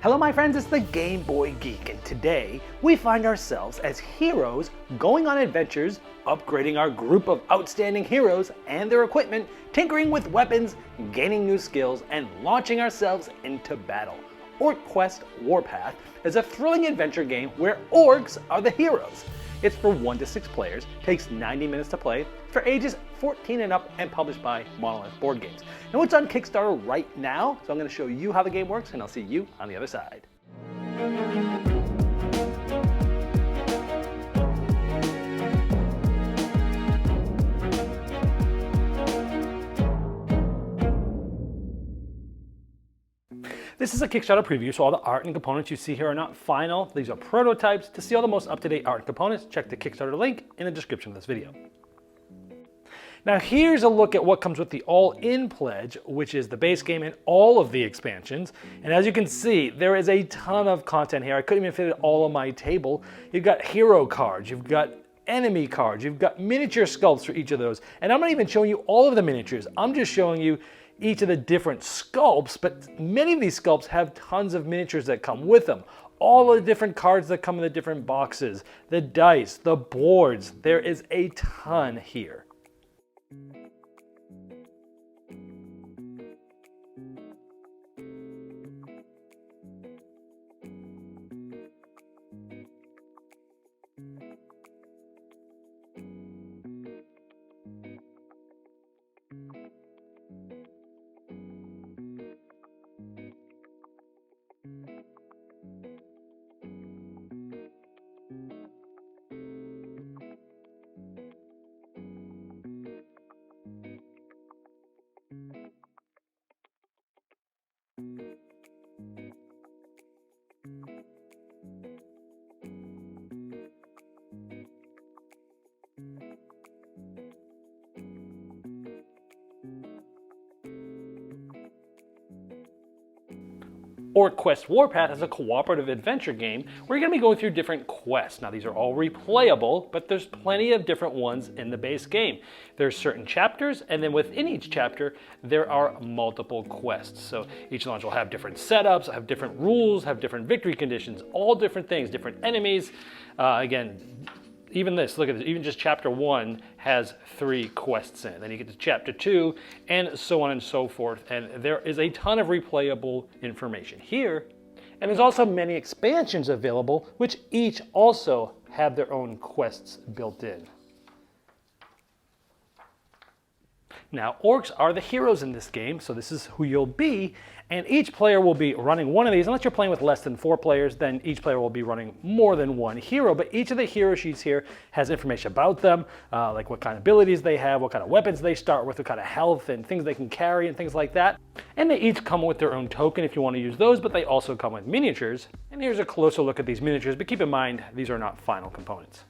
Hello my friends, it's the Game Boy Geek, and today we find ourselves as heroes going on adventures, upgrading our group of outstanding heroes and their equipment, tinkering with weapons, gaining new skills, and launching ourselves into battle. Orcquest Warpath is a thrilling adventure game where orcs are the heroes. It's for 1 to 6 players, takes 90 minutes to play, for ages 14 and up, and published by Monolith Board Games. Now it's on Kickstarter right now, so I'm going to show you how the game works, and I'll see you on the other side. This is a Kickstarter preview, so all the art and components you see here are not final. These are prototypes. To see all the most up-to-date art and components, check the Kickstarter link in the description of this video. Now here's a look at what comes with the all-in pledge, which is the base game and all of the expansions. And as you can see, there is a ton of content here. I couldn't even fit it all on my table. You've got hero cards, you've got enemy cards, you've got miniature sculpts for each of those. And I'm not even showing you all of the miniatures. I'm just showing you each of the different sculpts, but many of these sculpts have tons of miniatures that come with them. All the different cards that come in the different boxes, the dice, the boards, there is a ton here. Orcquest Warpath is a cooperative adventure game where you're going to be going through different quests. Now these are all replayable, but there's plenty of different ones in the base game. There's certain chapters, and then within each chapter there are multiple quests. So each launch will have different setups, have different rules, have different victory conditions, all different things, different enemies. Again, even this, look at this, even just chapter 1 has 3 quests in it. Then you get to chapter 2 and so on and so forth. And there is a ton of replayable information here. And there's also many expansions available, which each also have their own quests built in. Now, orcs are the heroes in this game, so this is who you'll be, and each player will be running one of these. Unless you're playing with less than 4 players, then each player will be running more than one hero, but each of the hero sheets here has information about them, like what kind of abilities they have, what kind of weapons they start with, what kind of health and things they can carry and things like that. And they each come with their own token if you want to use those, but they also come with miniatures. And here's a closer look at these miniatures, but keep in mind, these are not final components.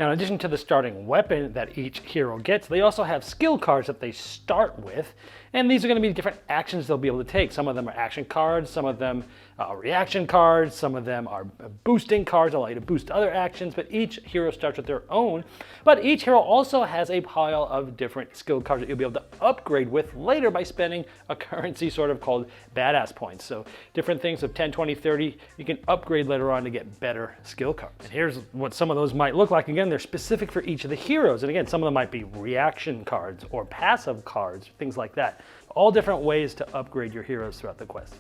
Now, in addition to the starting weapon that each hero gets, they also have skill cards that they start with, and these are going to be different actions they'll be able to take. Some of them are action cards, some of them are reaction cards, some of them are boosting cards, allow you to boost other actions, but each hero starts with their own. But each hero also has a pile of different skill cards that you'll be able to upgrade with later by spending a currency sort of called badass points. So different things of 10, 20, 30, you can upgrade later on to get better skill cards. And here's what some of those might look like. Again, they're specific for each of the heroes. And again, some of them might be reaction cards or passive cards, things like that. All different ways to upgrade your heroes throughout the quest.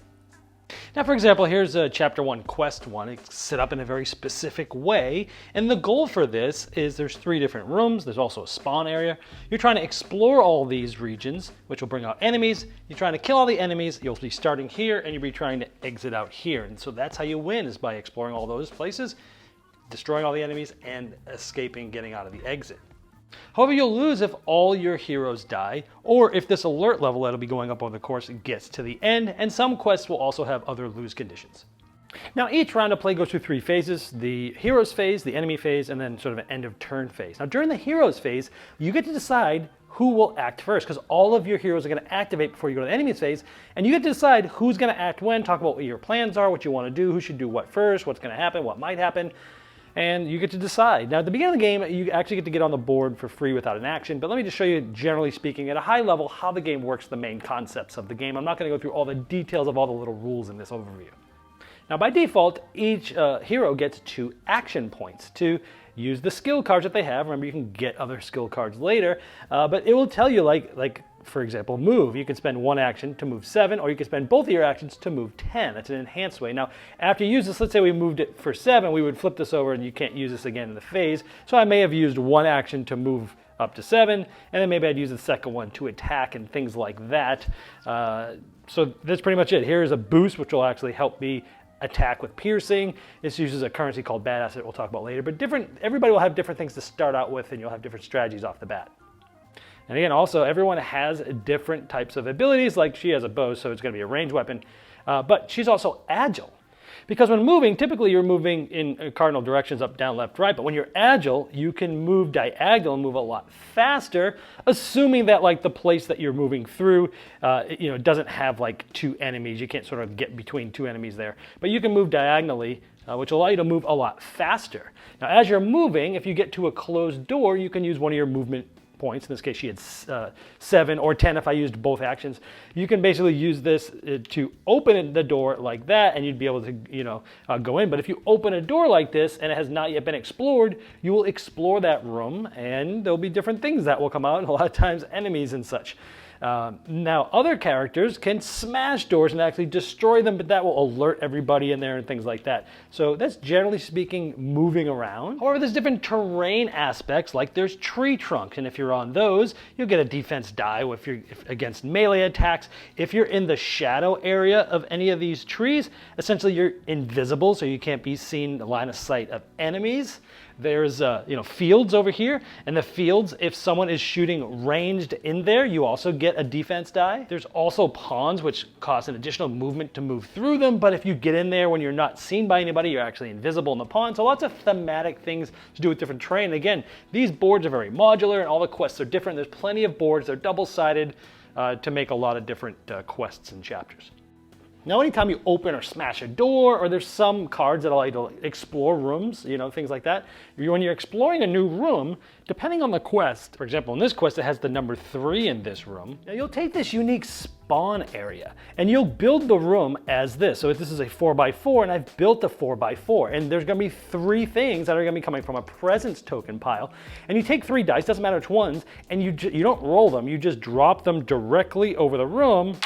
Now, for example, here's Chapter 1, Quest 1. It's set up in a very specific way, and the goal for this is there's 3 different rooms. There's also a spawn area. You're trying to explore all these regions, which will bring out enemies. You're trying to kill all the enemies. You'll be starting here, and you'll be trying to exit out here. And so that's how you win, is by exploring all those places, destroying all the enemies, and escaping, getting out of the exit. However, you'll lose if all your heroes die, or if this alert level that'll be going up over the course gets to the end, and some quests will also have other lose conditions. Now, each round of play goes through 3 phases: the heroes phase, the enemy phase, and then sort of an end of turn phase. Now, during the heroes phase, you get to decide who will act first, because all of your heroes are going to activate before you go to the enemies phase, and you get to decide who's going to act when, talk about what your plans are, what you want to do, who should do what first, what's going to happen, what might happen. and you get to decide. Now, at the beginning of the game, you actually get to get on the board for free without an action, but let me just show you, generally speaking, at a high level, how the game works, the main concepts of the game. I'm not going to go through all the details of all the little rules in this overview. Now, by default, each hero gets 2 action points to use the skill cards that they have. Remember, you can get other skill cards later, but it will tell you, like for example, move. You can spend 1 action to move 7, or you can spend both of your actions to move 10. That's an enhanced way. Now, after you use this, let's say we moved it for 7, we would flip this over and you can't use this again in the phase. So I may have used 1 action to move up to 7, and then maybe I'd use the second one to attack and things like that. So that's pretty much it. Here's a boost, which will actually help me attack with piercing. This uses a currency called badass that we'll talk about later, but everybody will have different things to start out with, and you'll have different strategies off the bat. And again, also, everyone has different types of abilities. Like, she has a bow, so it's going to be a ranged weapon, but she's also agile. Because when moving, typically you're moving in cardinal directions, up, down, left, right, but when you're agile, you can move diagonal and move a lot faster, assuming that, like, the place that you're moving through, doesn't have, like, 2 enemies. You can't sort of get between 2 enemies there. But you can move diagonally, which will allow you to move a lot faster. Now, as you're moving, if you get to a closed door, you can use one of your movement points. In this case, she had 7 or 10 if I used both actions. You can basically use this to open the door like that, and you'd be able to, go in. But if you open a door like this and it has not yet been explored, you will explore that room, and there'll be different things that will come out, and a lot of times enemies and such. Now, other characters can smash doors and actually destroy them, but that will alert everybody in there and things like that. So that's, generally speaking, moving around. However, there's different terrain aspects, like there's tree trunks, and if you're on those, you'll get a defense die against melee attacks. If you're in the shadow area of any of these trees, essentially you're invisible, so you can't be seen the line of sight of enemies. There's fields over here, and the fields, if someone is shooting ranged in there, you also get a defense die. There's also ponds, which cost an additional movement to move through them, but if you get in there when you're not seen by anybody, you're actually invisible in the pond. So lots of thematic things to do with different terrain. Again, these boards are very modular, and all the quests are different. There's plenty of boards. They're double-sided to make a lot of different quests and chapters. Now, anytime you open or smash a door, or there's some cards that allow you to explore rooms, things like that. When you're exploring a new room, depending on the quest, for example, in this quest, it has the number 3 in this room. Now, you'll take this unique spawn area, and you'll build the room as this. So this is a 4x4, and I've built a 4x4, and there's going to be 3 things that are going to be coming from a presence token pile. And you take 3 dice, doesn't matter which ones, and you don't roll them. You just drop them directly over the room,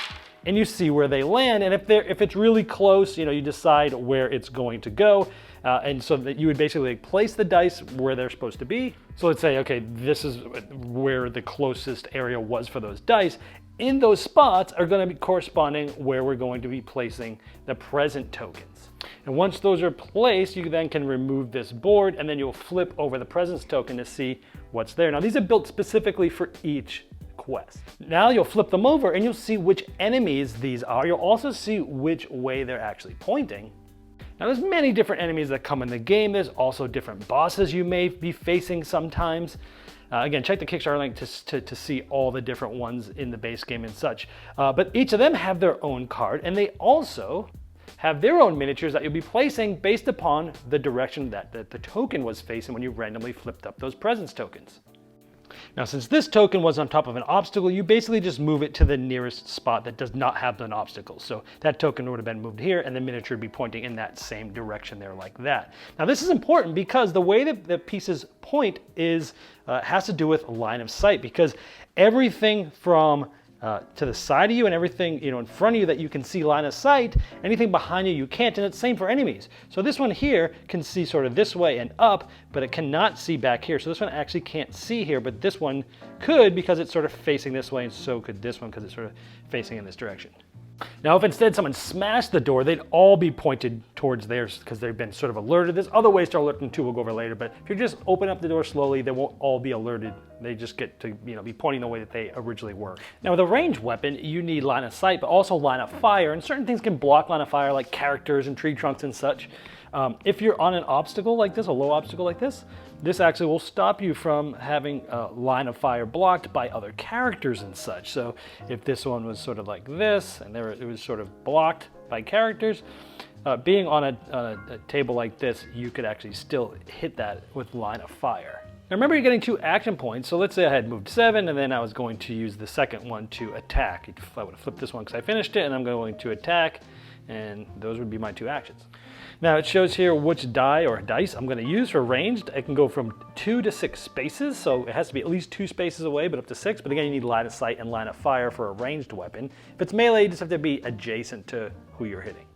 and you see where they land, and if it's really close, you decide where it's going to go, and so that you would basically place the dice where they're supposed to be. So let's say, okay, this is where the closest area was for those dice. In those spots are going to be corresponding where we're going to be placing the present tokens. And once those are placed, you then can remove this board, and then you'll flip over the presence token to see what's there. Now, these are built specifically for each quest. Now you'll flip them over and you'll see which enemies these are. You'll also see which way they're actually pointing. Now, there's many different enemies that come in the game. There's also different bosses you may be facing sometimes. Again, check the Kickstarter link to see all the different ones in the base game and such. But each of them have their own card, and they also have their own miniatures that you'll be placing based upon the direction that the token was facing when you randomly flipped up those presence tokens. Now, since this token was on top of an obstacle, you basically just move it to the nearest spot that does not have an obstacle. So that token would have been moved here, and the miniature would be pointing in that same direction there like that. Now, this is important because the way that the pieces point has to do with line of sight, because everything from to the side of you and everything in front of you that you can see line of sight, anything behind you can't, and it's the same for enemies. So this one here can see sort of this way and up, but it cannot see back here. So this one actually can't see here, but this one could because it's sort of facing this way, and so could this one because it's sort of facing in this direction. Now, if instead someone smashed the door, they'd all be pointed towards theirs because they've been sort of alerted. There's other ways to alert them too, we'll go over later, but if you just open up the door slowly, they won't all be alerted. They just get to be pointing the way that they originally were. Now, with a ranged weapon, you need line of sight, but also line of fire, and certain things can block line of fire, like characters and tree trunks and such. If you're on an obstacle like this, a low obstacle like this, this actually will stop you from having a line of fire blocked by other characters and such. So if this one was sort of like this, and it was sort of blocked by characters, being on a table like this, you could actually still hit that with line of fire. Now remember, you're getting 2 action points, so let's say I had moved 7 and then I was going to use the second one to attack. I would have flipped this one because I finished it, and I'm going to attack, and those would be my 2 actions. Now it shows here which die or dice I'm going to use for ranged. I can go from 2 to 6 spaces, so it has to be at least 2 spaces away, but up to 6. But again, you need line of sight and line of fire for a ranged weapon. If it's melee, you just have to be adjacent to who you're hitting.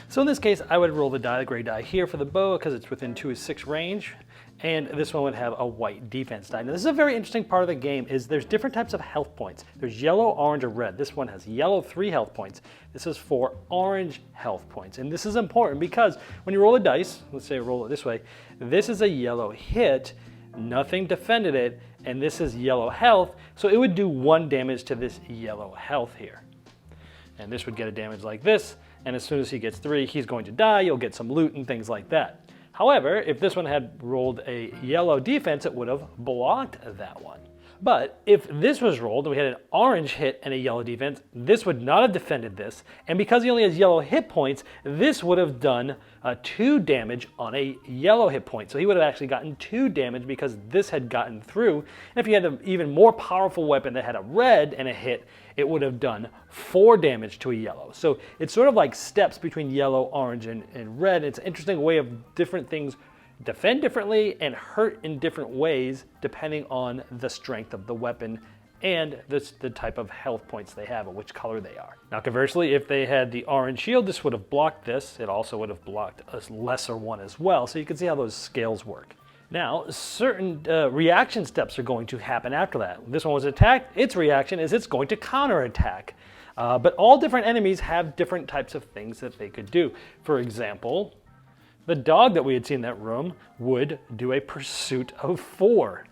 So in this case, I would roll the die, the gray die here for the bow because it's within 2 of 6 range. And this one would have a white defense die. Now this is a very interesting part of the game, is there's different types of health points. There's yellow, orange, or red. This one has yellow 3 health points. This is 4 orange health points. And this is important because when you roll a dice, let's say roll it this way, this is a yellow hit, nothing defended it, and this is yellow health, so it would do 1 damage to this yellow health here. And this would get a damage like this, and as soon as he gets 3, he's going to die, you'll get some loot and things like that. However, if this one had rolled a yellow defense, it would have blocked that one. But if this was rolled and we had an orange hit and a yellow defense, this would not have defended this. And because he only has yellow hit points, this would have done 2 damage on a yellow hit point. So he would have actually gotten 2 damage because this had gotten through. And if you had an even more powerful weapon that had a red and a hit, it would have done 4 damage to a yellow. So it's sort of like steps between yellow, orange, and red. It's an interesting way of different things defend differently and hurt in different ways depending on the strength of the weapon and the type of health points they have and which color they are. Now conversely, if they had the orange shield, this would have blocked this. It also would have blocked a lesser one as well. So you can see how those scales work. Now, certain reaction steps are going to happen after that. This one was attacked. Its reaction is it's going to counterattack. But all different enemies have different types of things that they could do. For example, the dog that we had seen in that room would do a pursuit of 4.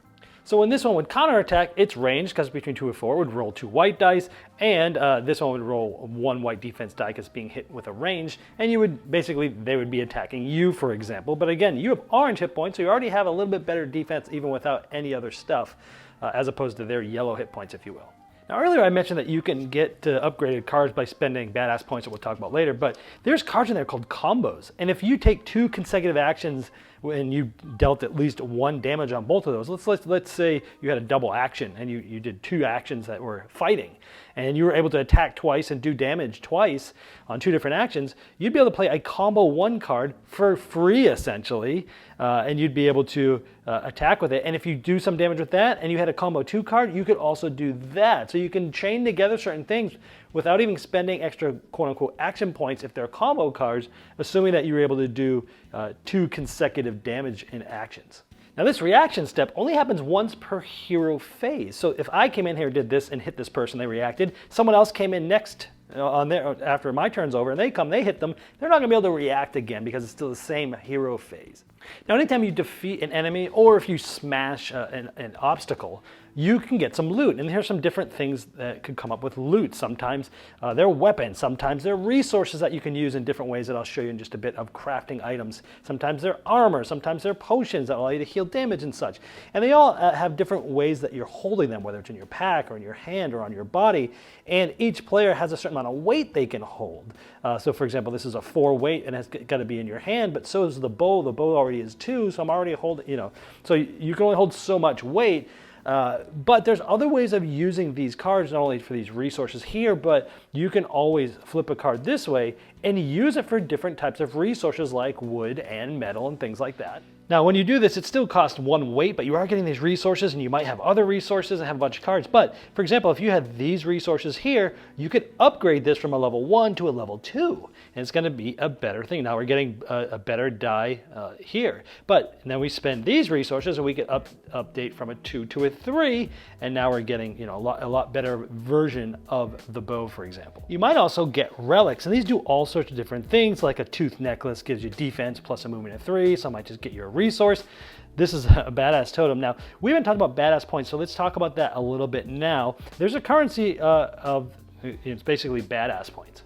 So when this one would counterattack, its range, because between 2 and 4, would roll 2 white dice, and this one would roll 1 white defense die because being hit with a range, and you would basically, they would be attacking you, for example. But again, you have orange hit points, so you already have a little bit better defense even without any other stuff, as opposed to their yellow hit points, if you will. Now earlier I mentioned that you can get upgraded cards by spending badass points that we'll talk about later, but there's cards in there called combos. And if you take 2 consecutive actions and you dealt at least 1 damage on both of those, let's say you had a double action and you did 2 actions that were fighting, and you were able to attack twice and do damage twice on 2 different actions, you'd be able to play a combo 1 card for free essentially, and you'd be able to attack with it. And if you do some damage with that and you had a combo 2 card, you could also do that. So you can chain together certain things without even spending extra quote-unquote action points if they're combo cards, assuming that you were able to do 2 consecutive damage in actions. Now this reaction step only happens once per hero phase. So if I came in here, did this, and hit this person, they reacted. Someone else came in next on their, after my turn's over, and they hit them, they're not going to be able to react again because it's still the same hero phase. Now anytime you defeat an enemy or if you smash an obstacle, you can get some loot. And here's some different things that could come up with loot. Sometimes they're weapons, sometimes they're resources that you can use in different ways that I'll show you in just a bit of crafting items. Sometimes they're armor, sometimes they're potions that allow you to heal damage and such. And they all have different ways that you're holding them, whether it's in your pack or in your hand or on your body. And each player has a certain amount of weight they can hold. So for example, this is a 4 weight and it's got to be in your hand, but so is the bow. The bow already is 2, so I'm already holding, so you can only hold so much weight. But there's other ways of using these cards, not only for these resources here, but you can always flip a card this way and use it for different types of resources like wood and metal and things like that. Now, when you do this, it still costs 1 weight, but you are getting these resources and you might have other resources and have a bunch of cards. But for example, if you had these resources here, you could upgrade this from a level 1 to a level 2. And it's going to be a better thing. Now we're getting a better die here. But then we spend these resources and we can update from a 2 to a 3. And now we're getting a lot better version of the bow, for example. You might also get relics. And these do all sorts of different things, like a tooth necklace gives you defense plus a movement of 3. Some might just get your resource. This is a badass totem. Now, we haven't talked about badass points, so let's talk about that a little bit now. There's a currency it's basically badass points.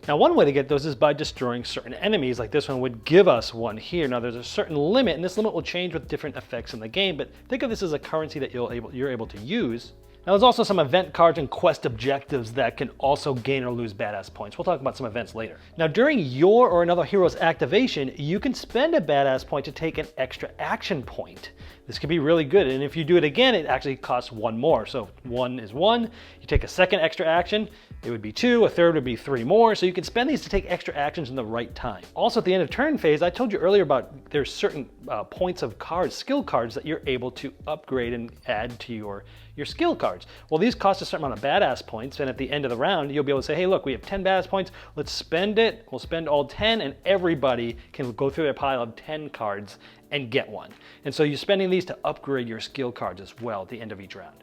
Now, one way to get those is by destroying certain enemies, like this one would give us 1 here. Now, there's a certain limit, and this limit will change with different effects in the game, but think of this as a currency that you're able to use Now there's also some event cards and quest objectives that can also gain or lose badass points. We'll talk about some events later. Now during your or another hero's activation, you can spend a badass point to take an extra action point. This can be really good, and if you do it again, it actually costs 1 more. So 1 is 1, you take a second extra action, it would be 2, a third would be 3 more, so you can spend these to take extra actions in the right time. Also at the end of turn phase, I told you earlier about there's certain points of cards, skill cards that you're able to upgrade and add to your skill cards. Well, these cost a certain amount of badass points, and at the end of the round, you'll be able to say, hey, look, we have 10 badass points, let's spend it, we'll spend all 10, and everybody can go through their pile of 10 cards and get one. And so you're spending these to upgrade your skill cards as well at the end of each round.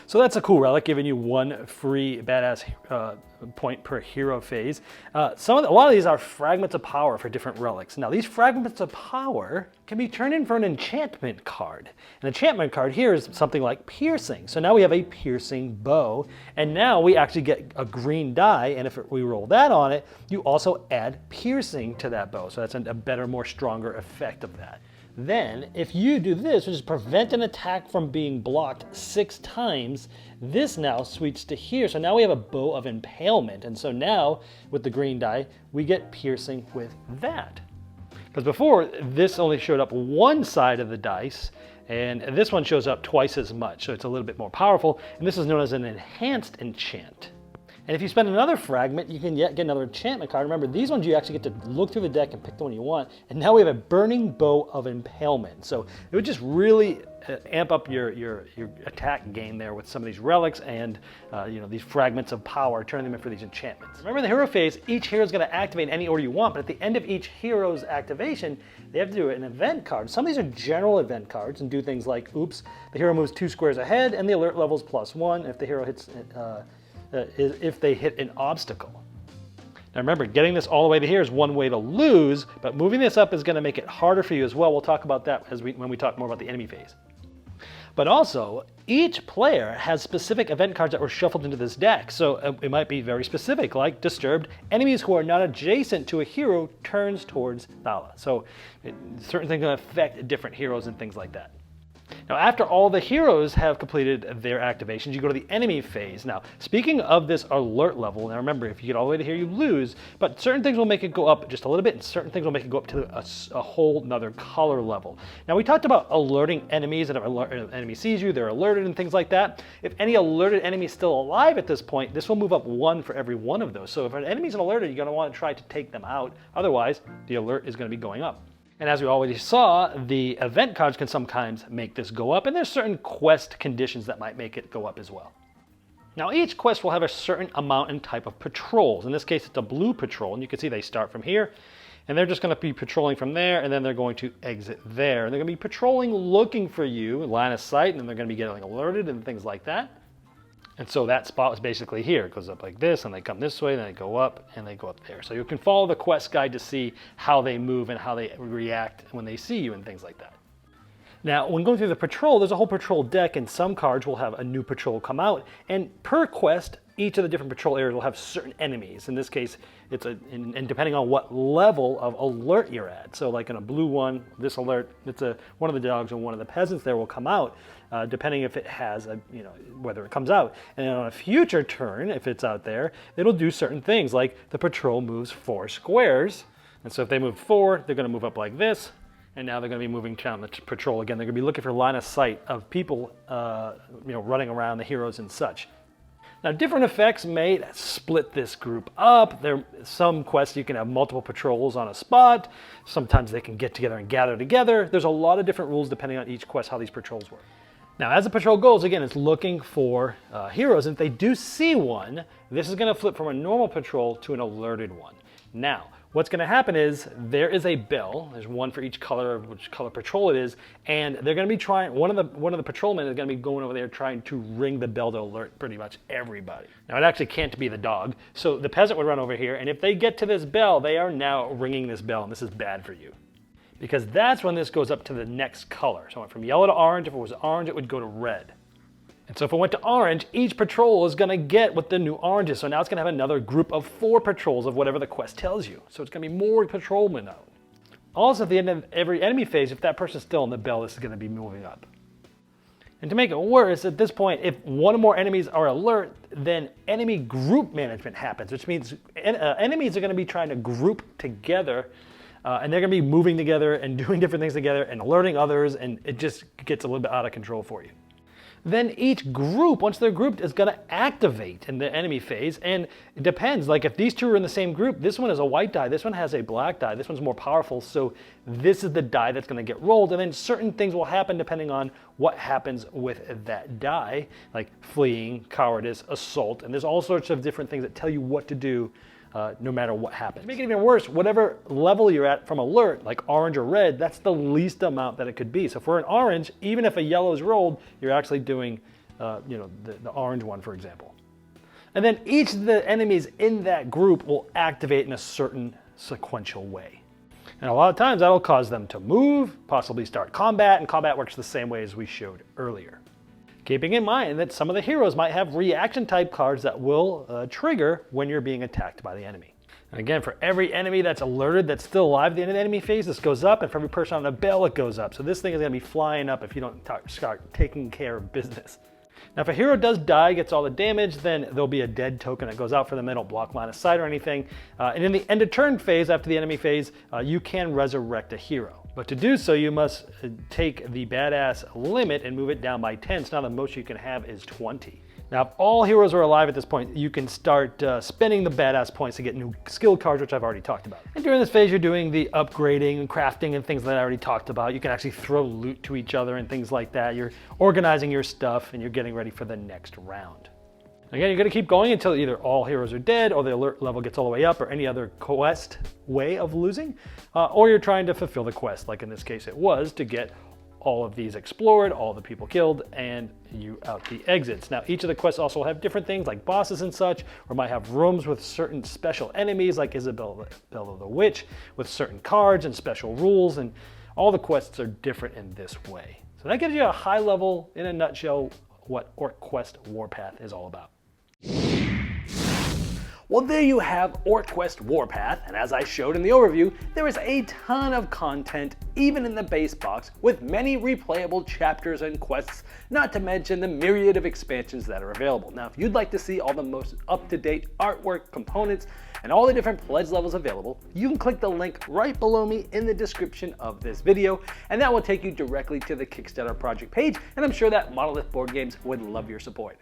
So that's a cool relic, giving you 1 free badass point per hero phase. A lot of these are fragments of power for different relics. Now these fragments of power can be turned in for an enchantment card. An enchantment card here is something like piercing. So now we have a piercing bow, and now we actually get a green die, and if we roll that on it, you also add piercing to that bow. So that's a better, more stronger effect of that. Then, if you do this, which is prevent an attack from being blocked 6 times, this now switches to here. So now we have a bow of impalement. And so now, with the green die, we get piercing with that. Because before, this only showed up one side of the dice, and this one shows up twice as much. So it's a little bit more powerful, and this is known as an enhanced enchant. And if you spend another fragment, you can get another enchantment card. Remember, these ones you actually get to look through the deck and pick the one you want. And now we have a burning bow of impalement. So it would just really amp up your attack game there with some of these relics and these fragments of power, turning them in for these enchantments. Remember, in the hero phase, each hero is going to activate in any order you want, but at the end of each hero's activation, they have to do an event card. Some of these are general event cards and do things like, oops, the hero moves 2 squares ahead and the alert level is +1 if the hero hits if they hit an obstacle. Now remember, getting this all the way to here is one way to lose, but moving this up is going to make it harder for you as well. We'll talk about that when we talk more about the enemy phase. But also, each player has specific event cards that were shuffled into this deck. So it might be very specific, like Disturbed. Enemies who are not adjacent to a hero turns towards Thala. So certain things are going to affect different heroes and things like that. Now, after all the heroes have completed their activations, you go to the enemy phase. Now, speaking of this alert level, now remember, if you get all the way to here, you lose, but certain things will make it go up just a little bit, and certain things will make it go up to a whole nother color level. Now, we talked about alerting enemies, and if an enemy sees you, they're alerted and things like that. If any alerted enemy is still alive at this point, this will move up 1 for every one of those. So if an enemy's alerted, you're going to want to try to take them out. Otherwise, the alert is going to be going up. And as we already saw, the event cards can sometimes make this go up, and there's certain quest conditions that might make it go up as well. Now each quest will have a certain amount and type of patrols. In this case, it's a blue patrol, and you can see they start from here, and they're just going to be patrolling from there, and then they're going to exit there. And they're going to be patrolling looking for you, line of sight, and then they're going to be getting alerted and things like that. And so that spot was basically here. It goes up like this, and they come this way, then they go up, and they go up there. So you can follow the quest guide to see how they move and how they react when they see you and things like that. Now, when going through the patrol, there's a whole patrol deck, and some cards will have a new patrol come out. And per quest, each of the different patrol areas will have certain enemies. In this case, and depending on what level of alert you're at. So like in a blue one, this alert, one of the dogs and one of the peasants there will come out, depending if it has whether it comes out. And then on a future turn, if it's out there, it'll do certain things, like the patrol moves 4 squares. And so if they move 4, they're going to move up like this. And now they're going to be moving down the patrol again. They're going to be looking for line of sight of people, running around, the heroes and such. Now, different effects may split this group up. Some quests you can have multiple patrols on a spot. Sometimes they can get together and gather together. There's a lot of different rules depending on each quest how these patrols work. Now, as the patrol goes, again, it's looking for heroes. And if they do see one, this is going to flip from a normal patrol to an alerted one. Now, what's going to happen is there is a bell. There's one for each color of which color patrol it is, and they're going to be trying. One of the patrolmen is going to be going over there trying to ring the bell to alert pretty much everybody. Now, it actually can't be the dog, so the peasant would run over here, and if they get to this bell, they are now ringing this bell, and this is bad for you, because that's when this goes up to the next color. So it went from yellow to orange. If it was orange, it would go to red. And so if it went to orange, each patrol is going to get what the new orange is. So now it's going to have another group of 4 patrols of whatever the quest tells you. So it's going to be more patrolmen out. Also, at the end of every enemy phase, if that person's still in the bell, this is going to be moving up. And to make it worse, at this point, if one or more enemies are alert, then enemy group management happens, which means enemies are going to be trying to group together, and they're going to be moving together and doing different things together and alerting others, and it just gets a little bit out of control for you. Then each group, once they're grouped, is going to activate in the enemy phase, and it depends. Like if these two are in the same group, this one is a white die, this one has a black die, this one's more powerful, so this is the die that's going to get rolled, and then certain things will happen depending on what happens with that die, like fleeing, cowardice, assault, and there's all sorts of different things that tell you what to do no matter what happens. To make it even worse, whatever level you're at from alert, like orange or red, that's the least amount that it could be. So for an orange, even if a yellow is rolled, you're actually doing the orange one, for example. And then each of the enemies in that group will activate in a certain sequential way. And a lot of times that'll cause them to move, possibly start combat, and combat works the same way as we showed earlier. Keeping in mind that some of the heroes might have reaction type cards that will trigger when you're being attacked by the enemy. And again, for every enemy that's alerted that's still alive at the end of the enemy phase, this goes up, and for every person on the bell, it goes up. So this thing is going to be flying up if you don't start taking care of business. Now if a hero does die, gets all the damage, then there'll be a dead token that goes out for them. They don't block line of sight or anything. And in the end of turn phase, after the enemy phase, you can resurrect a hero. But to do so, you must take the badass limit and move it down by 10. So now the most you can have is 20. Now, if all heroes are alive at this point, you can start spending the badass points to get new skill cards, which I've already talked about. And during this phase, you're doing the upgrading and crafting and things that I already talked about. You can actually throw loot to each other and things like that. You're organizing your stuff and you're getting ready for the next round. Again, you're going to keep going until either all heroes are dead, or the alert level gets all the way up, or any other quest way of losing, or you're trying to fulfill the quest, like in this case it was, to get all of these explored, all the people killed, and you out the exits. Now, each of the quests also have different things like bosses and such, or might have rooms with certain special enemies like Isabella the Witch, with certain cards and special rules, and all the quests are different in this way. So that gives you a high level, in a nutshell, what Orcquest Warpath is all about. Well, there you have Orcquest Warpath, and as I showed in the overview, there is a ton of content even in the base box, with many replayable chapters and quests, not to mention the myriad of expansions that are available. Now, if you'd like to see all the most up-to-date artwork, components, and all the different pledge levels available, you can click the link right below me in the description of this video, and that will take you directly to the Kickstarter project page, and I'm sure that Monolith Board Games would love your support.